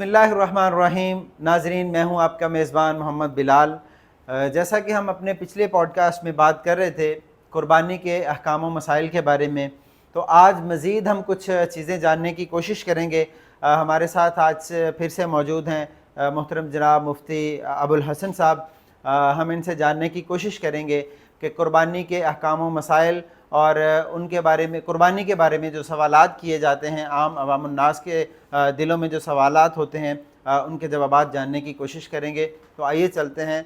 بسم اللہ الرحمن الرحیم. ناظرین، میں ہوں آپ کا میزبان محمد بلال. جیسا کہ ہم اپنے پچھلے پوڈ کاسٹ میں بات کر رہے تھے قربانی کے احکام و مسائل کے بارے میں، تو آج مزید ہم کچھ چیزیں جاننے کی کوشش کریں گے. ہمارے ساتھ آج سے پھر سے موجود ہیں محترم جناب مفتی ابوالحسن صاحب. ہم ان سے جاننے کی کوشش کریں گے کہ قربانی کے احکام و مسائل اور ان کے بارے میں، قربانی کے بارے میں جو سوالات کیے جاتے ہیں، عام عوام الناس کے دلوں میں جو سوالات ہوتے ہیں ان کے جوابات جاننے کی کوشش کریں گے. تو آئیے چلتے ہیں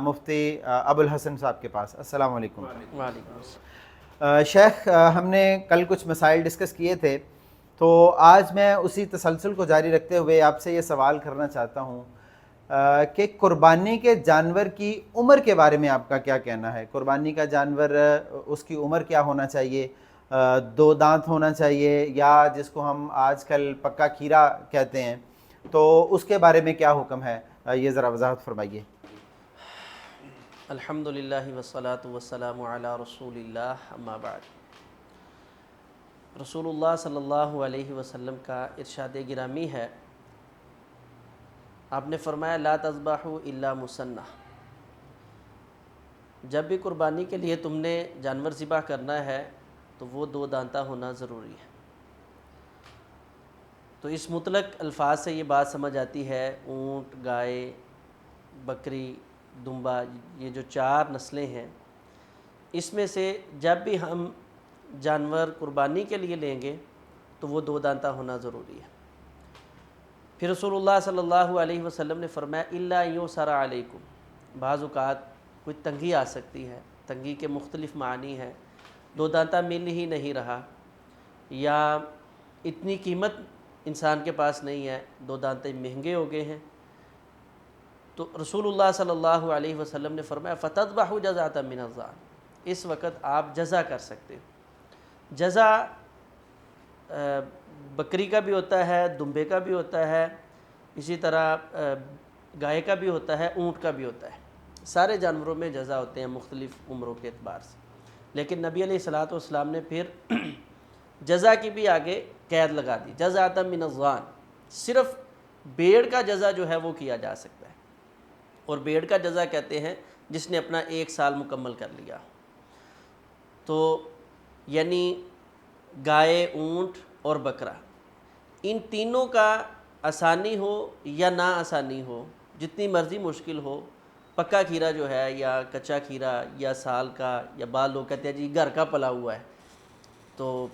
مفتی ابوالحسن صاحب کے پاس. السلام علیکم. وعلیکم السلام. شیخ، ہم نے کل کچھ مسائل ڈسکس کیے تھے، تو آج میں اسی تسلسل کو جاری رکھتے ہوئے آپ سے یہ سوال کرنا چاہتا ہوں کہ قربانی کے جانور کی عمر کے بارے میں آپ کا کیا کہنا ہے؟ قربانی کا جانور، اس کی عمر کیا ہونا چاہیے؟ 2 دانت ہونا چاہیے، یا جس کو ہم آج کل پکا کھیرا کہتے ہیں، تو اس کے بارے میں کیا حکم ہے؟ یہ ذرا وضاحت فرمائیے. الحمدللہ والصلاة والسلام علی رسول اللہ، اما بعد. رسول اللہ صلی اللہ علیہ وسلم کا ارشاد گرامی ہے، آپ نے فرمایا لا تذبحوا الا مسنہ. جب بھی قربانی کے لیے تم نے جانور ذبح کرنا ہے تو وہ 2 دانتا ہونا ضروری ہے. تو اس مطلق الفاظ سے یہ بات سمجھ آتی ہے، اونٹ، گائے، بکری، دمبا، یہ جو 4 نسلیں ہیں، اس میں سے جب بھی ہم جانور قربانی کے لیے لیں گے تو وہ 2 دانتا ہونا ضروری ہے. پھر رسول اللہ صلی اللہ علیہ وسلم نے فرمایا الا یؤسر علیکم. بعض اوقات کوئی تنگی آ سکتی ہے، تنگی کے مختلف معنی ہیں. 2 دانتا مل ہی نہیں رہا، یا اتنی قیمت انسان کے پاس نہیں ہے، 2 دانتے مہنگے ہو گئے ہیں، تو رسول اللہ صلی اللہ علیہ وسلم نے فرمایا فَتَذْبَحُوا جَزْعَةً مِّنَ الظَّأْنِ. اس وقت آپ جزا کر سکتے ہو. جزا بکری کا بھی ہوتا ہے، دمبے کا بھی ہوتا ہے، اسی طرح گائے کا بھی ہوتا ہے، اونٹ کا بھی ہوتا ہے. سارے جانوروں میں جزا ہوتے ہیں مختلف عمروں کے اعتبار سے. لیکن نبی علیہ الصلوۃ والسلام نے پھر جزا کی بھی آگے قید لگا دی، جزعۃ من الظان. صرف بھیڑ کا جزا جو ہے وہ کیا جا سکتا ہے، اور بھیڑ کا جزا کہتے ہیں جس نے اپنا 1 سال مکمل کر لیا. تو یعنی گائے، اونٹ اور بکرا، ان تینوں کا آسانی ہو یا نا آسانی ہو، جتنی مرضی مشکل ہو، پکا کھیرا جو ہے یا کچا کھیرا یا سال کا، یا بعض لوگ کہتے ہیں جی گھر کا پلا ہوا ہے، تو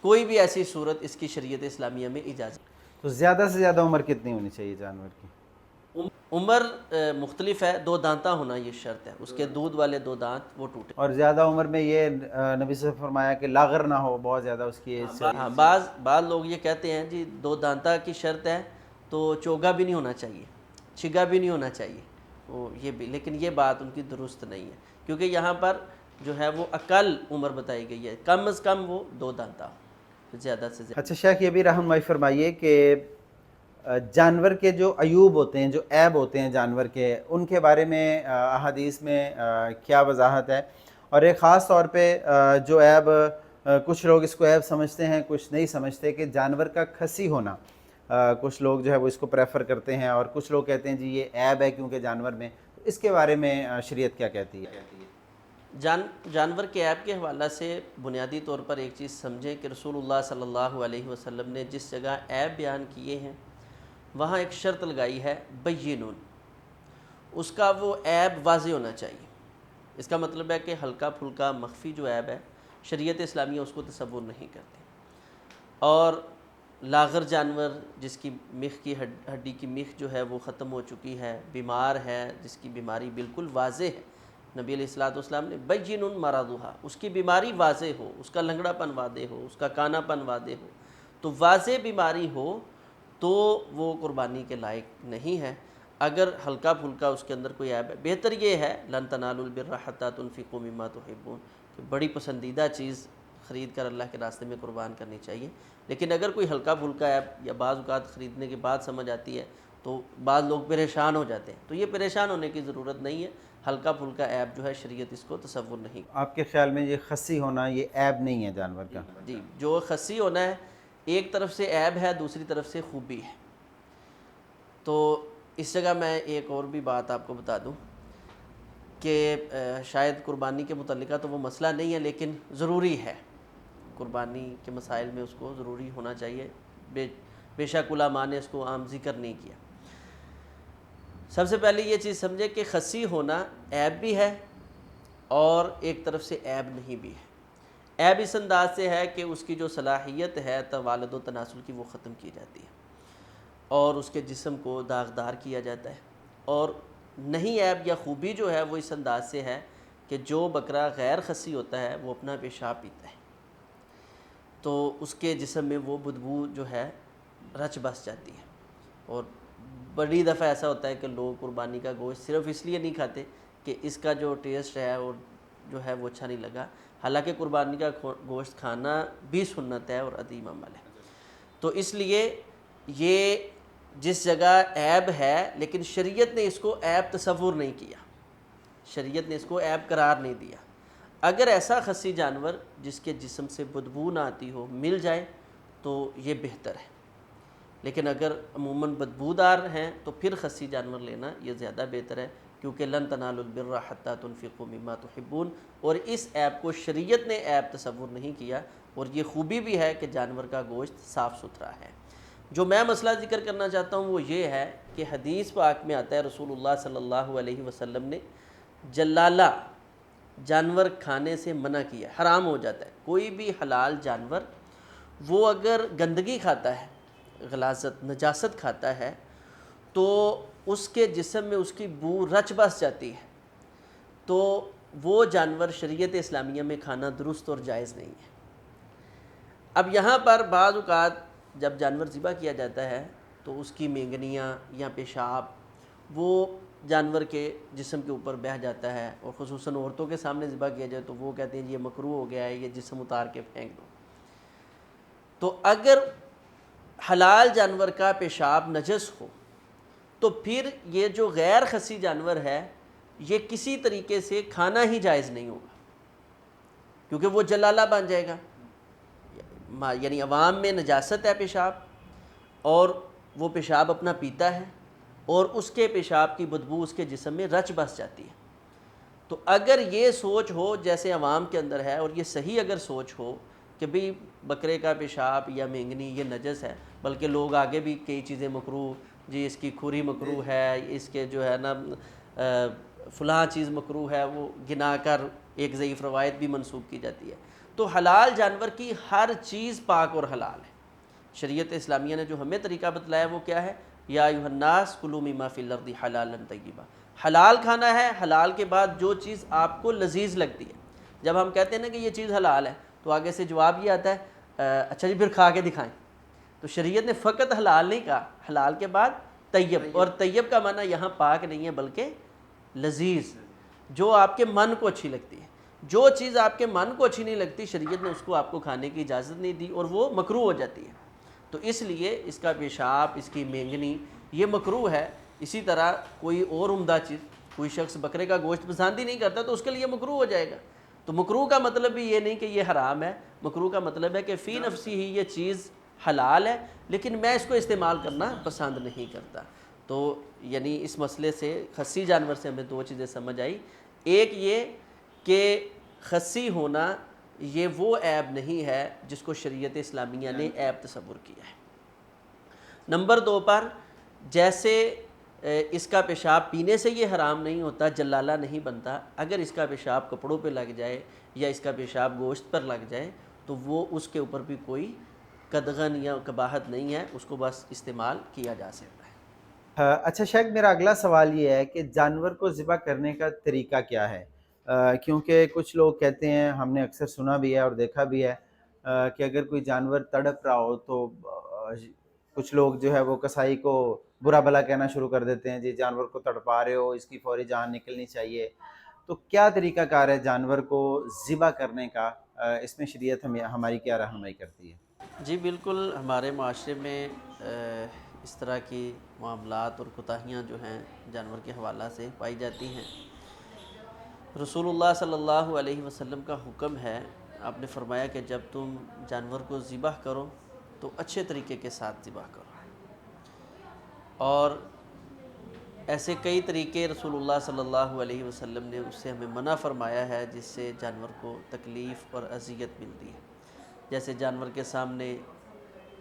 کوئی بھی ایسی صورت اس کی شریعت اسلامیہ میں اجازت. تو زیادہ سے زیادہ عمر کتنی ہونی چاہیے جانور کی؟ عمر مختلف ہے، 2 دانتا ہونا یہ شرط ہے، اس کے دودھ والے 2 دانت وہ ٹوٹے. اور زیادہ عمر میں یہ نبی سے فرمایا کہ لاغر نہ ہو بہت زیادہ اس کی ایج سے. ہاں، بعض لوگ یہ کہتے ہیں جی 2 دانتا کی شرط ہے تو چوگا بھی نہیں ہونا چاہیے، چھگا بھی نہیں ہونا چاہیے، وہ یہ بھی، لیکن یہ بات ان کی درست نہیں ہے، کیونکہ یہاں پر جو ہے وہ اقل عمر بتائی گئی ہے، کم از کم وہ 2 دانتا ہو، زیادہ سے زیادہ. اچھا شیخ، یہ بھی رہنمائی فرمائیے کہ جانور کے جو عیوب ہوتے ہیں، جو عیب ہوتے ہیں جانور کے، ان کے بارے میں احادیث میں کیا وضاحت ہے؟ اور ایک خاص طور پہ جو عیب، کچھ لوگ اس کو عیب سمجھتے ہیں، کچھ نہیں سمجھتے، کہ جانور کا کھسی ہونا. کچھ لوگ جو ہے وہ اس کو پریفر کرتے ہیں، اور کچھ لوگ کہتے ہیں جی یہ عیب ہے کیونکہ جانور میں. اس کے بارے میں شریعت کیا کہتی ہے؟ جانور کے عیب کے حوالہ سے بنیادی طور پر ایک چیز سمجھیں کہ رسول اللہ صلی اللہ علیہ وسلم نے جس جگہ عیب بیان کیے ہیں وہاں ایک شرط لگائی ہے بینون، اس کا وہ عیب واضح ہونا چاہیے. اس کا مطلب ہے کہ ہلکا پھلکا مخفی جو عیب ہے شریعت اسلامیہ اس کو تصور نہیں کرتی. اور لاغر جانور جس کی میخ کی ہڈی کی میخ جو ہے وہ ختم ہو چکی ہے، بیمار ہے، جس کی بیماری بالکل واضح ہے، نبی علیہ الصلوۃ والسلام نے بین مرضھا، اس کی بیماری واضح ہو، اس کا لنگڑا پن واضح ہو، اس کا کانا پن واضح ہو، تو واضح بیماری ہو تو وہ قربانی کے لائق نہیں ہے. اگر ہلکا پھلکا اس کے اندر کوئی عیب ہے، بہتر یہ ہے لن تنالوا البر حتی تنفقوا مما تحبون، کہ بڑی پسندیدہ چیز خرید کر اللہ کے راستے میں قربان کرنی چاہیے. لیکن اگر کوئی ہلکا پھلکا عیب یا بعض اوقات خریدنے کے بعد سمجھ آتی ہے تو بعض لوگ پریشان ہو جاتے ہیں، تو یہ پریشان ہونے کی ضرورت نہیں ہے. ہلکا پھلکا عیب جو ہے شریعت اس کو تصور نہیں. آپ کے خیال میں یہ خسی ہونا یہ عیب نہیں ہے جانور کا؟ جی، جو خسی ہونا ہے ایک طرف سے عیب ہے، دوسری طرف سے خوبی ہے. تو اس جگہ میں ایک اور بھی بات آپ کو بتا دوں کہ شاید قربانی کے متعلقہ تو وہ مسئلہ نہیں ہے لیکن ضروری ہے، قربانی کے مسائل میں اس کو ضروری ہونا چاہیے، بے شک علماء نے اس کو عام ذکر نہیں کیا۔ سب سے پہلے یہ چیز سمجھے کہ خصی ہونا عیب بھی ہے اور ایک طرف سے عیب نہیں بھی ہے۔ عیب اس انداز سے ہے کہ اس کی جو صلاحیت ہے توالد و تناسل کی وہ ختم کی جاتی ہے اور اس کے جسم کو داغدار کیا جاتا ہے، اور نہیں عیب یا خوبی جو ہے وہ اس انداز سے ہے کہ جو بکرا غیر خصی ہوتا ہے وہ اپنا پیشاب پیتا ہے تو اس کے جسم میں وہ بدبو جو ہے رچ بس جاتی ہے، اور بڑی دفعہ ایسا ہوتا ہے کہ لوگ قربانی کا گوشت صرف اس لیے نہیں کھاتے کہ اس کا جو ٹیسٹ ہے اور جو ہے وہ اچھا نہیں لگا، حالانکہ قربانی کا گوشت کھانا بھی سنت ہے اور عظیم عمل ہے۔ تو اس لیے یہ جس جگہ عیب ہے لیکن شریعت نے اس کو عیب تصور نہیں کیا، شریعت نے اس کو عیب قرار نہیں دیا۔ اگر ایسا خصی جانور جس کے جسم سے بدبو نہ آتی ہو مل جائے تو یہ بہتر ہے، لیکن اگر عموماً بدبودار ہیں تو پھر خصی جانور لینا یہ زیادہ بہتر ہے، کیونکہ لن تنالوا البر حتی تنفقوا مما تحبون، اور اس عیب کو شریعت نے عیب تصور نہیں کیا، اور یہ خوبی بھی ہے کہ جانور کا گوشت صاف ستھرا ہے۔ جو میں مسئلہ ذکر کرنا چاہتا ہوں وہ یہ ہے کہ حدیث پاک میں آتا ہے رسول اللہ صلی اللہ علیہ وسلم نے جلالہ جانور کھانے سے منع کیا، حرام ہو جاتا ہے۔ کوئی بھی حلال جانور وہ اگر گندگی کھاتا ہے، غلاظت نجاست کھاتا ہے تو اس کے جسم میں اس کی بو رچ بس جاتی ہے، تو وہ جانور شریعت اسلامیہ میں کھانا درست اور جائز نہیں ہے۔ اب یہاں پر بعض اوقات جب جانور ذبح کیا جاتا ہے تو اس کی مینگنیاں یا پیشاب وہ جانور کے جسم کے اوپر بہہ جاتا ہے، اور خصوصاً عورتوں کے سامنے ذبح کیا جائے تو وہ کہتے ہیں یہ مکروہ ہو گیا ہے، یہ جسم اتار کے پھینک دو۔ تو اگر حلال جانور کا پیشاب نجس ہو تو پھر یہ جو غیر خصی جانور ہے یہ کسی طریقے سے کھانا ہی جائز نہیں ہوگا، کیونکہ وہ جلالہ بن جائے گا، یعنی عوام میں نجاست ہے پیشاب، اور وہ پیشاب اپنا پیتا ہے اور اس کے پیشاب کی بدبو اس کے جسم میں رچ بس جاتی ہے۔ تو اگر یہ سوچ ہو جیسے عوام کے اندر ہے، اور یہ صحیح اگر سوچ ہو کہ بھئی بکرے کا پیشاب یا مینگنی یہ نجس ہے، بلکہ لوگ آگے بھی کئی چیزیں مکروہ، جی اس کی کھوری مکروہ ہے، اس کے جو ہے نا فلاں چیز مکروہ ہے، وہ گنا کر ایک ضعیف روایت بھی منسوب کی جاتی ہے۔ تو حلال جانور کی ہر چیز پاک اور حلال ہے۔ شریعت اسلامیہ نے جو ہمیں طریقہ بتلایا وہ کیا ہے؟ یا ایھا الناس کلوا مما فی الارض حلالا طیبا، حلال کھانا ہے، حلال کے بعد جو چیز آپ کو لذیذ لگتی ہے۔ جب ہم کہتے ہیں نا کہ یہ چیز حلال ہے تو آگے سے جواب یہ آتا ہے اچھا جی پھر کھا کے دکھائیں۔ تو شریعت نے فقط حلال نہیں کہا، حلال کے بعد طیب، اور طیب کا معنی یہاں پاک نہیں ہے بلکہ لذیذ، جو آپ کے من کو اچھی لگتی ہے۔ جو چیز آپ کے من کو اچھی نہیں لگتی شریعت نے اس کو آپ کو کھانے کی اجازت نہیں دی، اور وہ مکروہ ہو جاتی ہے۔ تو اس لیے اس کا پیشاب، اس کی مینگنی یہ مکروہ ہے۔ اسی طرح کوئی اور عمدہ چیز، کوئی شخص بکرے کا گوشت پسند ہی نہیں کرتا تو اس کے لیے مکروہ ہو جائے گا۔ تو مکروہ کا مطلب بھی یہ نہیں کہ یہ حرام ہے، مکروہ کا مطلب ہے کہ فی نفسی ہی یہ چیز حلال ہے لیکن میں اس کو استعمال کرنا پسند نہیں کرتا۔ تو یعنی اس مسئلے سے خصی جانور سے ہمیں دو چیزیں سمجھ آئی، ایک یہ کہ خصی ہونا یہ وہ عیب نہیں ہے جس کو شریعت اسلامیہ نے عیب تصور کیا ہے۔ نمبر 2 پر جیسے اس کا پیشاب پینے سے یہ حرام نہیں ہوتا، جلالہ نہیں بنتا، اگر اس کا پیشاب کپڑوں پہ لگ جائے یا اس کا پیشاب گوشت پر لگ جائے تو وہ اس کے اوپر بھی کوئی قدغن یا قباحت نہیں ہے، اس کو بس استعمال کیا جا سکتا ہے۔ اچھا شیخ، میرا اگلا سوال یہ ہے کہ جانور کو ذبح کرنے کا طریقہ کیا ہے؟ کیونکہ کچھ لوگ کہتے ہیں، ہم نے اکثر سنا بھی ہے اور دیکھا بھی ہے کہ اگر کوئی جانور تڑپ رہا ہو تو کچھ لوگ جو ہے وہ کسائی کو برا بھلا کہنا شروع کر دیتے ہیں، جی جانور کو تڑپا رہے ہو، اس کی فوری جان نکلنی چاہیے۔ تو کیا طریقہ کار ہے جانور کو ذبح کرنے کا؟ اس میں شریعت ہماری کیا رہنمائی کرتی ہے؟ جی بالکل، ہمارے معاشرے میں اس طرح کی معاملات اور کوتاہیاں جو ہیں جانور کے حوالہ سے پائی جاتی ہیں۔ رسول اللہ صلی اللہ علیہ وسلم کا حکم ہے، آپ نے فرمایا کہ جب تم جانور کو ذبح کرو تو اچھے طریقے کے ساتھ ذبح کرو، اور ایسے کئی طریقے رسول اللہ صلی اللہ علیہ وسلم نے اس سے ہمیں منع فرمایا ہے جس سے جانور کو تکلیف اور اذیت ملتی ہے، جیسے جانور کے سامنے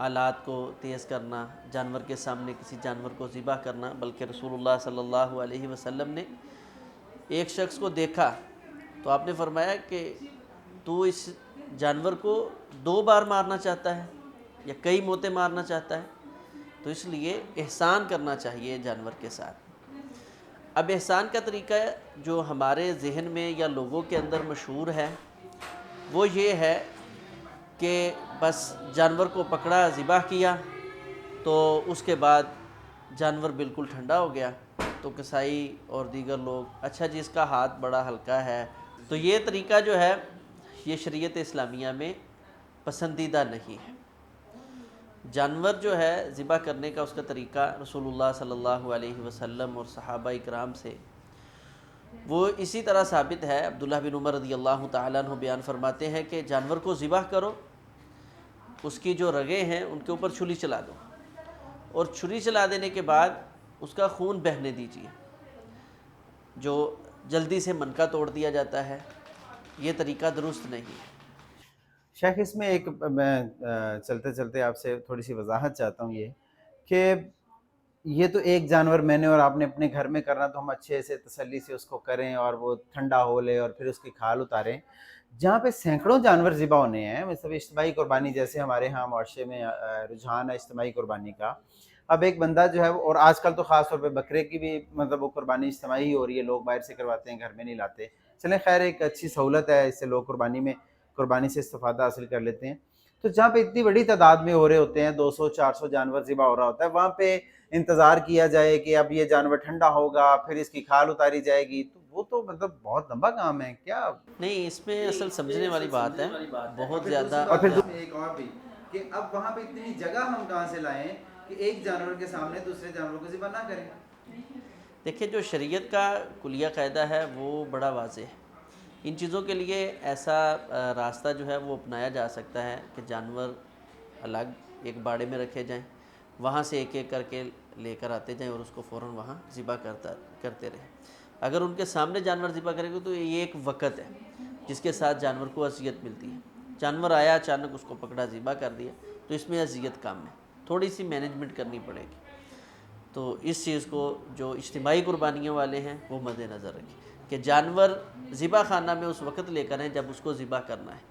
آلات کو تیز کرنا، جانور کے سامنے کسی جانور کو ذبح کرنا، بلکہ رسول اللہ صلی اللہ علیہ وسلم نے ایک شخص کو دیکھا تو آپ نے فرمایا کہ تو اس جانور کو 2 بار مارنا چاہتا ہے یا کئی موتیں مارنا چاہتا ہے، تو اس لیے احسان کرنا چاہیے جانور کے ساتھ۔ اب احسان کا طریقہ جو ہمارے ذہن میں یا لوگوں کے اندر مشہور ہے وہ یہ ہے کہ بس جانور کو پکڑا، ذبح کیا، تو اس کے بعد جانور بالکل ٹھنڈا ہو گیا تو کسائی اور دیگر لوگ اچھا جی اس کا ہاتھ بڑا ہلکا ہے، تو یہ طریقہ جو ہے یہ شریعت اسلامیہ میں پسندیدہ نہیں ہے۔ جانور جو ہے ذبح کرنے کا اس کا طریقہ رسول اللہ صلی اللہ علیہ وسلم اور صحابہ اکرام سے وہ اسی طرح ثابت ہے۔ عبداللہ بن عمر رضی اللہ تعالیٰ عنہ بیان فرماتے ہیں کہ جانور کو ذبح کرو، اس کی جو رگیں ہیں ان کے اوپر چھری چلا دو، اور چھری چلا دینے کے بعد اس کا خون بہنے دیجیے، جو جلدی سے منکا توڑ دیا جاتا ہے، یہ طریقہ درست نہیں ہے۔ شیخ اس میں ایک میں چلتے چلتے آپ سے تھوڑی سی وضاحت چاہتا ہوں، یہ کہ یہ تو ایک جانور میں نے اور آپ نے اپنے گھر میں کرنا تو ہم اچھے سے تسلی سے اس کو کریں اور وہ ٹھنڈا ہو لے اور پھر اس کی کھال اتاریں، جہاں پہ سینکڑوں جانور ذبح ہونے ہیں، مطلب اجتماعی قربانی جیسے ہمارے ہاں معاشرے میں رجحان ہے اجتماعی قربانی کا۔ اب ایک بندہ جو ہے اور آج کل تو خاص طور پہ بکرے کی بھی مطلب وہ قربانی اجتماعی ہی ہو رہی ہے، لوگ باہر سے کرواتے ہیں، گھر میں نہیں لاتے، چلیں خیر ایک اچھی سہولت ہے، اس سے لوگ قربانی سے استفادہ حاصل کر لیتے ہیں۔ تو جہاں پہ اتنی بڑی تعداد میں ہو رہے ہوتے ہیں، 200-400 جانور ذبح ہو رہا ہوتا ہے، وہاں پہ انتظار کیا جائے کہ اب یہ جانور ٹھنڈا ہوگا پھر اس کی کھال اتاری جائے گی، تو وہ تو مطلب بہت لمبا کام ہے کیا؟ نہیں، اس میں اصل سمجھنے والی بات ہے بہت زیادہ۔ اور پھر ایک اور بھی کہ اب وہاں پہ اتنی جگہ ہم کہاں سے لائیں کہ ایک جانور کے سامنے دوسرے جانور کو ذبح نہ کریں۔ دیکھیں جو شریعت کا کلیہ قاعدہ ہے وہ بڑا واضح ہے، ان چیزوں کے لیے ایسا راستہ جو ہے وہ اپنایا جا سکتا ہے کہ جانور الگ ایک باڑے میں رکھے جائیں، وہاں سے ایک ایک کر کے لے کر آتے جائیں اور اس کو فوراً وہاں ذبح کرتے رہیں۔ اگر ان کے سامنے جانور ذبح کرے گا تو یہ ایک وقت ہے جس کے ساتھ جانور کو اذیت ملتی ہے، جانور آیا اچانک اس کو پکڑا ذبح کر دیا تو اس میں اذیت کم ہے، تھوڑی سی مینجمنٹ کرنی پڑے گی۔ تو اس چیز کو جو اجتماعی قربانیوں والے ہیں وہ مد نظر رکھیں کہ جانور ذبح خانہ میں اس وقت لے کر آئیں جب اس کو ذبح کرنا ہے،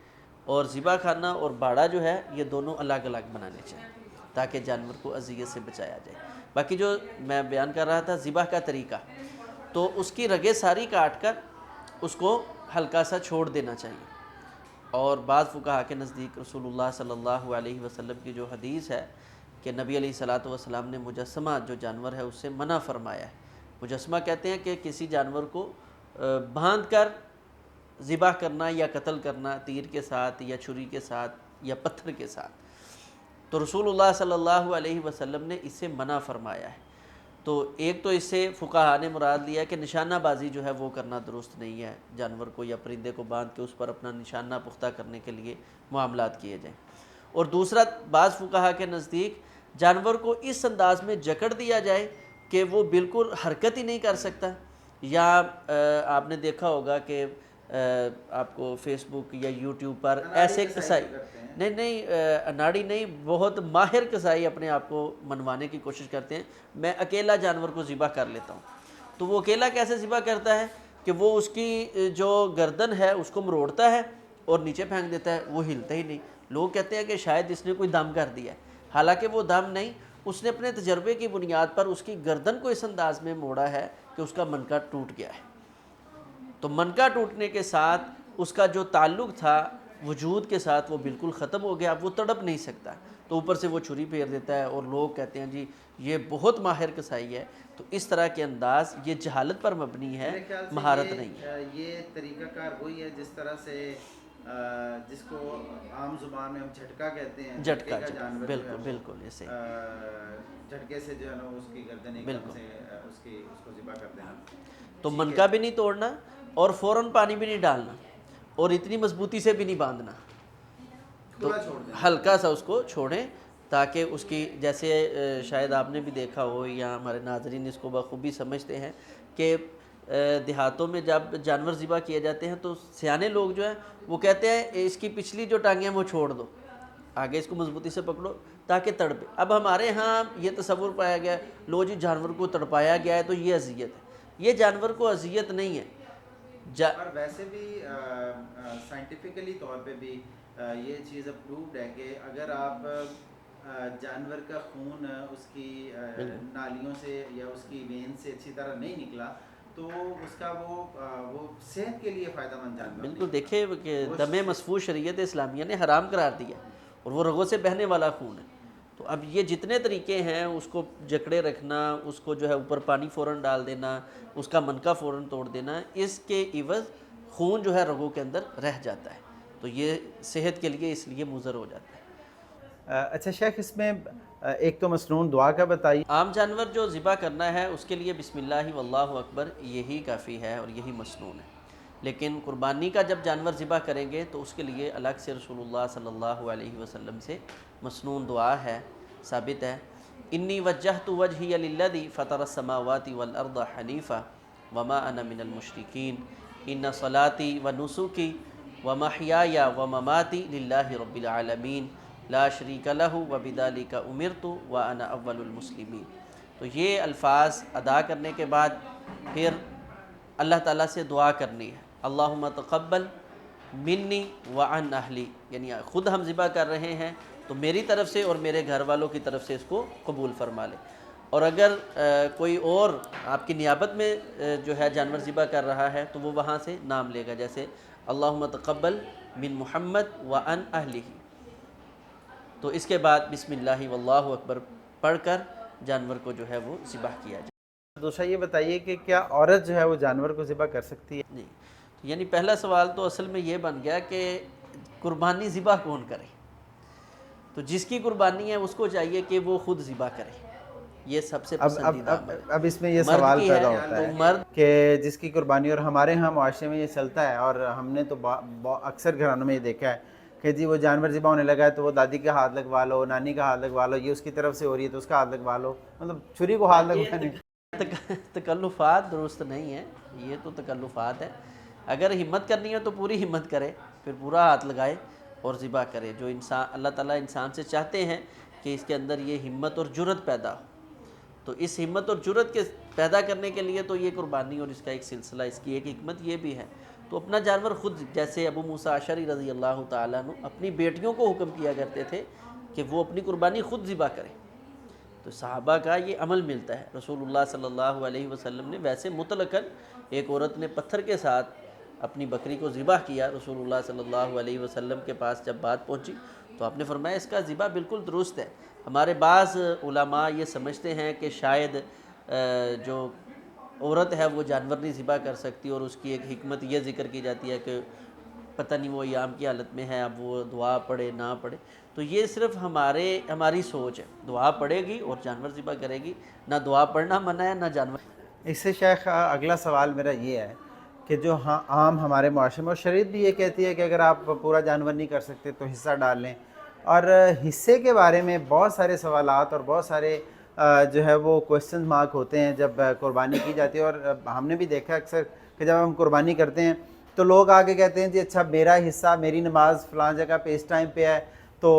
اور ذبح خانہ اور باڑہ جو ہے یہ دونوں الگ الگ بنانے چاہیے تاکہ جانور کو اذیت سے بچایا جائے۔ باقی جو میں بیان کر رہا تھا ذبح کا طریقہ، تو اس کی رگیں ساری کاٹ کر اس کو ہلکا سا چھوڑ دینا چاہیے، اور بعض فقہا کے نزدیک رسول اللہ صلی اللہ علیہ وسلم کی جو حدیث ہے کہ نبی علیہ الصلاۃ والسلام نے مجسمہ جو جانور ہے اس سے منع فرمایا ہے۔ مجسمہ کہتے ہیں کہ کسی جانور کو باندھ کر ذبح کرنا یا قتل کرنا تیر کے ساتھ یا چھری کے ساتھ یا پتھر کے ساتھ، تو رسول اللہ صلی اللہ علیہ وسلم نے اس سے منع فرمایا ہے۔ تو ایک تو اس سے فقہا نے مراد لیا کہ نشانہ بازی جو ہے وہ کرنا درست نہیں ہے، جانور کو یا پرندے کو باندھ کے اس پر اپنا نشانہ پختہ کرنے کے لیے معاملات کیے جائیں، اور دوسرا بعض فقہا کے نزدیک جانور کو اس انداز میں جکڑ دیا جائے کہ وہ بالکل حرکت ہی نہیں کر سکتا، یا آپ نے دیکھا ہوگا کہ آپ کو فیس بک یا یوٹیوب پر ایسے کسائی نہیں اناڑی نہیں، بہت ماہر کسائی اپنے آپ کو منوانے کی کوشش کرتے ہیں، میں اکیلا جانور کو ذبح کر لیتا ہوں، تو وہ اکیلا کیسے ذبح کرتا ہے کہ وہ اس کی جو گردن ہے اس کو مروڑتا ہے اور نیچے پھینک دیتا ہے، وہ ہلتا ہی نہیں۔ لوگ کہتے ہیں کہ شاید اس نے کوئی دم کر دیا ہے، حالانکہ وہ دم نہیں، اس نے اپنے تجربے کی بنیاد پر اس کی گردن کو اس انداز میں موڑا ہے کہ اس کا منکا ٹوٹ گیا ہے۔ تو منکا ٹوٹنے کے ساتھ اس کا جو تعلق تھا وجود کے ساتھ وہ بالکل ختم ہو گیا، اب وہ تڑپ نہیں سکتا، تو اوپر سے وہ چھری پھیر دیتا ہے، اور لوگ کہتے ہیں جی یہ بہت ماہر کسائی ہے۔ تو اس طرح کے انداز یہ جہالت پر مبنی ہے، مہارت نہیں ہے۔ یہ طریقہ کار وہی ہے جس طرح سے جس کو عام زبان میں ہم جھٹکا کہتے ہیں، جھٹکا، بالکل بالکل ایسے جھٹکے سے جو ہے نا اس کی گردن ایک دم سے اس کو ذبح کر دینا۔ تو منکا بھی نہیں توڑنا اور فوراً پانی بھی نہیں ڈالنا اور اتنی مضبوطی سے بھی نہیں باندھنا، تو ہلکا سا اس کو چھوڑیں تاکہ اس کی جیسے شاید آپ نے بھی دیکھا ہو یا ہمارے ناظرین اس کو بخوبی سمجھتے ہیں کہ دیہاتوں میں جب جانور ذبح کیے جاتے ہیں تو سیانے لوگ جو ہیں وہ کہتے ہیں اس کی پچھلی جو ٹانگیں ہیں وہ چھوڑ دو، آگے اس کو مضبوطی سے پکڑو تاکہ تڑپے۔ اب ہمارے ہاں یہ تصور پایا گیا لو جی جانور کو تڑپایا گیا ہے تو یہ اذیت ہے، یہ جانور کو اذیت نہیں ہے۔ اور ویسے بھی سائنٹیفکلی طور پہ بھی یہ چیز اپرووڈ ہے کہ اگر آپ جانور کا خون اس کی نالیوں سے یا اس کی وین سے اچھی طرح نہیں نکلا تو اس کا وہ صحت کے لیے فائدہ مند جانور بالکل دیکھیں کہ دم مسفوح شریعت اسلامیہ نے حرام قرار دیا اور وہ رگوں سے بہنے والا خون ہے۔ تو اب یہ جتنے طریقے ہیں اس کو جکڑے رکھنا، اس کو جو ہے اوپر پانی فوراً ڈال دینا، اس کا منکا فوراً توڑ دینا، اس کے عوض خون جو ہے رگوں کے اندر رہ جاتا ہے، تو یہ صحت کے لیے اس لیے مضر ہو جاتا ہے۔ اچھا شیخ، اس میں ایک تو مسنون دعا کا بتائیے۔ عام جانور جو ذبح کرنا ہے اس کے لیے بسم اللہ واللہ اکبر یہی کافی ہے اور یہی مسنون ہے، لیکن قربانی کا جب جانور ذبح کریں گے تو اس کے لیے الگ سے رسول اللہ صلی اللہ علیہ وسلم سے مسنون دعا ہے، ثابت ہے۔ انی وجہت وجہی للذی فطر السماوات والارض حنیفا وما انا من المشرکین ان صلاتی ونسکی ومحیای ومماتی للہ رب العالمین لا شریک لہ وبذالک امرت وانا اول المسلمین۔ تو یہ الفاظ ادا کرنے کے بعد پھر اللہ تعالیٰ سے دعا کرنی ہے، اللہم تقبل منی وعن اہلی، یعنی خود ہم ذبح کر رہے ہیں تو میری طرف سے اور میرے گھر والوں کی طرف سے اس کو قبول فرما لے، اور اگر کوئی اور آپ کی نیابت میں جو ہے جانور ذبح کر رہا ہے تو وہ وہاں سے نام لے گا، جیسے اللہم تقبل من محمد وعن اہلہ، تو اس کے بعد بسم اللہ واللہ اکبر پڑھ کر جانور کو جو ہے وہ ذبح کیا جائے۔ دوسرا یہ بتائیے کہ کیا عورت جو ہے وہ جانور کو ذبح کر سکتی ہے؟ نہیں، یعنی پہلا سوال تو اصل میں یہ بن گیا کہ قربانی ذبح کون کرے؟ تو جس کی قربانی ہے اس کو چاہیے کہ وہ خود ذبح کرے، یہ سب سے پسندیدہ عمل ہے۔ اب اس میں یہ مرد سوال کی پیدا ہے ہوتا تو ہے مرد کہ جس کی قربانی، اور ہمارے ہاں معاشرے میں یہ چلتا ہے اور ہم نے تو اکثر گھرانوں میں یہ دیکھا ہے کہ جی وہ جانور ذبح ہونے لگا ہے تو وہ دادی کا ہاتھ لگوا لو، نانی کا ہاتھ لگوا لو، یہ اس کی طرف سے ہو رہی ہے تو اس کا ہاتھ لگوا لو، مطلب چھری کو ہاتھ لگوانے۔ تکلفات درست نہیں ہے، یہ تو تکلفات ہے۔ اگر ہمت کرنی ہے تو پوری ہمت کرے، پھر پورا ہاتھ لگائے اور ذبح کرے۔ جو انسان اللہ تعالیٰ انسان سے چاہتے ہیں کہ اس کے اندر یہ ہمت اور جرت پیدا ہو، تو اس ہمت اور جرت کے پیدا کرنے کے لیے تو یہ قربانی اور اس کا ایک سلسلہ، اس کی ایک حکمت یہ بھی ہے۔ تو اپنا جانور خود، جیسے ابو موسیٰ اشعری رضی اللہ تعالیٰ عنہ اپنی بیٹیوں کو حکم کیا کرتے تھے کہ وہ اپنی قربانی خود ذبح کریں، تو صحابہ کا یہ عمل ملتا ہے۔ رسول اللہ صلی اللہ علیہ وسلم نے ویسے مطلقاً، ایک عورت نے پتھر کے ساتھ اپنی بکری کو ذبح کیا، رسول اللہ صلی اللہ علیہ وسلم کے پاس جب بات پہنچی تو آپ نے فرمایا اس کا ذبح بالکل درست ہے۔ ہمارے بعض علماء یہ سمجھتے ہیں کہ شاید جو عورت ہے وہ جانور نہیں ذبح کر سکتی، اور اس کی ایک حکمت یہ ذکر کی جاتی ہے کہ پتہ نہیں وہ ایام کی حالت میں ہے، اب وہ دعا پڑھے نہ پڑھے، تو یہ صرف ہماری سوچ ہے۔ دعا پڑھے گی اور جانور ذبح کرے گی، نہ دعا پڑھنا منع ہے نہ جانور۔ اس سے شیخ اگلا سوال میرا یہ ہے کہ جو عام ہمارے معاشرے میں، اور شریعت بھی یہ کہتی ہے کہ اگر آپ پورا جانور نہیں کر سکتے تو حصہ ڈال لیں، اور حصے کے بارے میں بہت سارے سوالات اور بہت سارے جو ہے وہ کویسچن مارک ہوتے ہیں جب قربانی کی جاتی ہے۔ اور ہم نے بھی دیکھا اکثر کہ جب ہم قربانی کرتے ہیں تو لوگ آگے کہتے ہیں جی اچھا میرا حصہ، میری نماز فلاں جگہ پہ اس ٹائم پہ ہے تو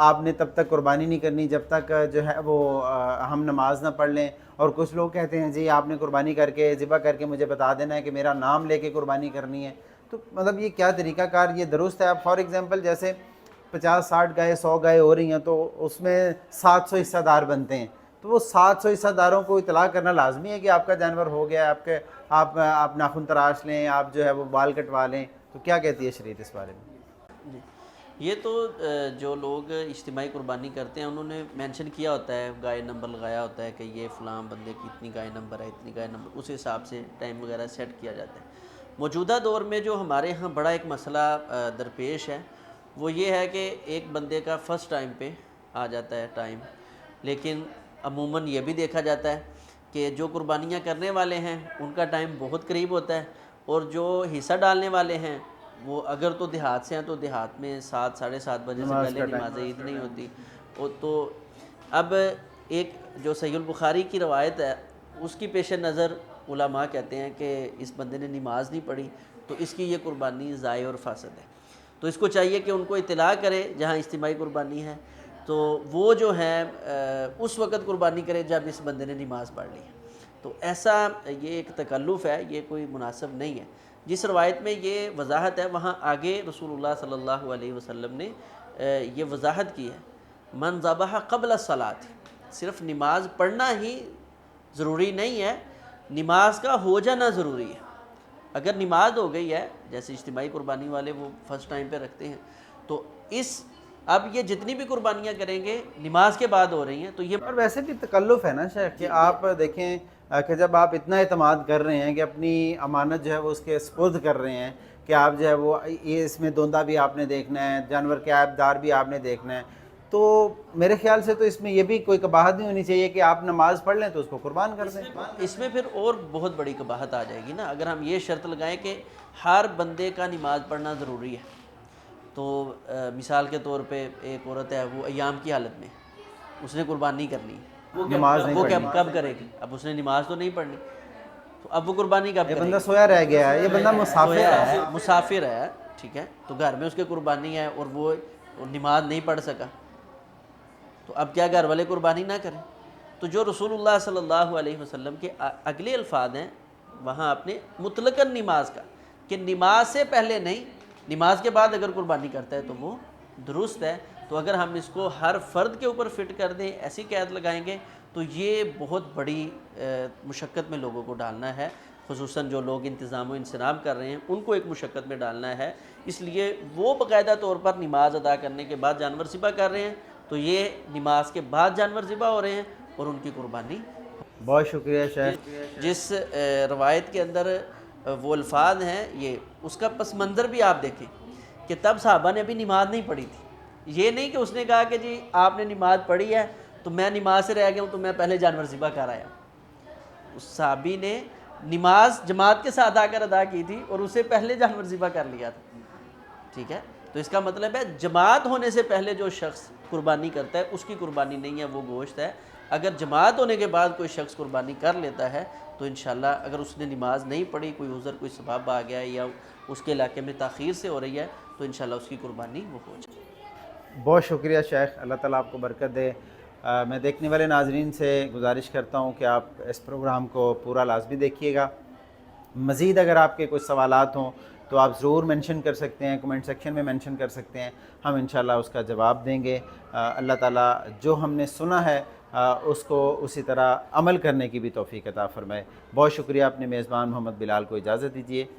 آپ نے تب تک قربانی نہیں کرنی جب تک جو ہے وہ ہم نماز نہ پڑھ لیں۔ اور کچھ لوگ کہتے ہیں جی آپ نے قربانی کر کے ذبح کر کے مجھے بتا دینا ہے کہ میرا نام لے کے قربانی کرنی ہے۔ تو مطلب یہ کیا طریقہ کار، یہ درست ہے؟ اب فار ایگزامپل جیسے 50-60 گائے 100 گائے ہو رہی ہیں تو اس میں 700 حصہ دار بنتے ہیں، تو وہ 700 حصہ داروں کو اطلاع کرنا لازمی ہے کہ آپ کا جانور ہو گیا ہے، آپ ناخن تراش لیں، آپ جو ہے وہ بال کٹوا لیں، تو کیا کہتی ہے شریعت اس بارے میں؟ جی، یہ تو جو لوگ اجتماعی قربانی کرتے ہیں انہوں نے مینشن کیا ہوتا ہے، گائے نمبر لگایا ہوتا ہے کہ یہ فلاں بندے کی اتنی گائے نمبر ہے، اتنی گائے نمبر، اس حساب سے ٹائم وغیرہ سیٹ کیا جاتا ہے۔ موجودہ دور میں جو ہمارے ہاں بڑا ایک مسئلہ درپیش ہے وہ یہ ہے کہ ایک بندے کا فرسٹ ٹائم پہ آ جاتا ہے ٹائم، لیکن عموماً یہ بھی دیکھا جاتا ہے کہ جو قربانیاں کرنے والے ہیں ان کا ٹائم بہت قریب ہوتا ہے، اور جو حصہ ڈالنے والے ہیں وہ اگر تو دیہات سے ہیں تو دیہات میں 7 ساڑھے 7 بجے سے پہلے نماز عید نہیں ہوتی، تو اب ایک جو صحیح البخاری کی روایت ہے اس کی پیش نظر علماء کہتے ہیں کہ اس بندے نے نماز نہیں پڑھی تو اس کی یہ قربانی ضائع اور فاسد ہے، تو اس کو چاہیے کہ ان کو اطلاع کرے جہاں اجتماعی قربانی ہے، تو وہ جو ہے اس وقت قربانی کرے جب اس بندے نے نماز پڑھ لی ہے۔ تو ایسا یہ ایک تکلف ہے، یہ کوئی مناسب نہیں ہے۔ جس روایت میں یہ وضاحت ہے وہاں آگے رسول اللہ صلی اللہ علیہ وسلم نے یہ وضاحت کی ہے، من ذبح قبل الصلاۃ، صرف نماز پڑھنا ہی ضروری نہیں ہے، نماز کا ہو جانا ضروری ہے۔ اگر نماز ہو گئی ہے، جیسے اجتماعی قربانی والے وہ فرسٹ ٹائم پہ رکھتے ہیں، تو اب یہ جتنی بھی قربانیاں کریں گے نماز کے بعد ہو رہی ہیں، تو یہ اور ویسے بھی تکلف ہے نا شیخ کہ آپ دیکھیں کہ جب آپ اتنا اعتماد کر رہے ہیں کہ اپنی امانت جو ہے وہ اس کے سپرد کر رہے ہیں کہ آپ جو ہے وہ یہ اس میں دوندا بھی آپ نے دیکھنا ہے، جانور کے عیب دار بھی آپ نے دیکھنا ہے، تو میرے خیال سے تو اس میں یہ بھی کوئی قباحت نہیں ہونی چاہیے کہ آپ نماز پڑھ لیں تو اس کو قربان کر دیں۔ اس میں پھر اور بہت بڑی قباحت آ جائے گی نا، اگر ہم یہ شرط لگائیں کہ ہر بندے کا نماز پڑھنا ضروری ہے، تو مثال کے طور پہ ایک عورت ہے وہ ایام کی حالت میں اس نے قربانی کرنی، نماز نہیں وہ پڑھنی، کب کرے گی؟ اب اس نے نماز تو نہیں پڑھنی، تو اب وہ قربانی کب یہ کرے بندہ گی؟ سویا رہ گیا ہے، یہ بندہ مسافر ہے۔ مسافر ہے، ٹھیک ہے، تو گھر میں اس کے قربانی ہے اور وہ نماز نہیں پڑھ سکا، تو اب کیا گھر والے قربانی نہ کریں؟ تو جو رسول اللہ صلی اللہ علیہ وسلم کے اگلے الفاظ ہیں وہاں آپ نے مطلقاً نماز کا، کہ نماز سے پہلے نہیں، نماز کے بعد اگر قربانی کرتا ہے تو وہ درست ہے۔ تو اگر ہم اس کو ہر فرد کے اوپر فٹ کر دیں، ایسی قید لگائیں گے تو یہ بہت بڑی مشقت میں لوگوں کو ڈالنا ہے، خصوصاً جو لوگ انتظام و انصرام کر رہے ہیں ان کو ایک مشقت میں ڈالنا ہے۔ اس لیے وہ باقاعدہ طور پر نماز ادا کرنے کے بعد جانور ذبح کر رہے ہیں، تو یہ نماز کے بعد جانور ذبح ہو رہے ہیں اور ان کی قربانی۔ بہت شکریہ شیخ۔ جس روایت کے اندر وہ الفاظ ہیں، یہ اس کا پس منظر بھی آپ دیکھیں کہ تب صحابہ نے ابھی نماز نہیں پڑھی تھی، یہ نہیں کہ اس نے کہا کہ جی آپ نے نماز پڑھی ہے تو میں نماز سے رہ گیا ہوں تو میں پہلے جانور ذبح کر آیا۔ اس صحابی نے نماز جماعت کے ساتھ آ کر ادا کی تھی اور اسے پہلے جانور ذبح کر لیا تھا، ٹھیک ہے، تو اس کا مطلب ہے جماعت ہونے سے پہلے جو شخص قربانی کرتا ہے اس کی قربانی نہیں ہے، وہ گوشت ہے۔ اگر جماعت ہونے کے بعد کوئی شخص قربانی کر لیتا ہے تو انشاءاللہ اگر اس نے نماز نہیں پڑھی، کوئی عذر کوئی سبب آ گیا ہے یا اس کے علاقے میں تاخیر سے ہو رہی ہے، تو انشاءاللہ اس کی قربانی وہ ہو جائے۔ بہت شکریہ شیخ، اللہ تعالیٰ آپ کو برکت دے۔ میں دیکھنے والے ناظرین سے گزارش کرتا ہوں کہ آپ اس پروگرام کو پورا لازمی دیکھیے گا۔ مزید اگر آپ کے کوئی سوالات ہوں تو آپ ضرور مینشن کر سکتے ہیں، کمنٹ سیکشن میں مینشن کر سکتے ہیں، ہم انشاءاللہ اس کا جواب دیں گے۔ اللہ تعالیٰ جو ہم نے سنا ہے اس کو اسی طرح عمل کرنے کی بھی توفیق عطا فرمائے۔ بہت شکریہ، اپنے میزبان محمد بلال کو اجازت دیجیے۔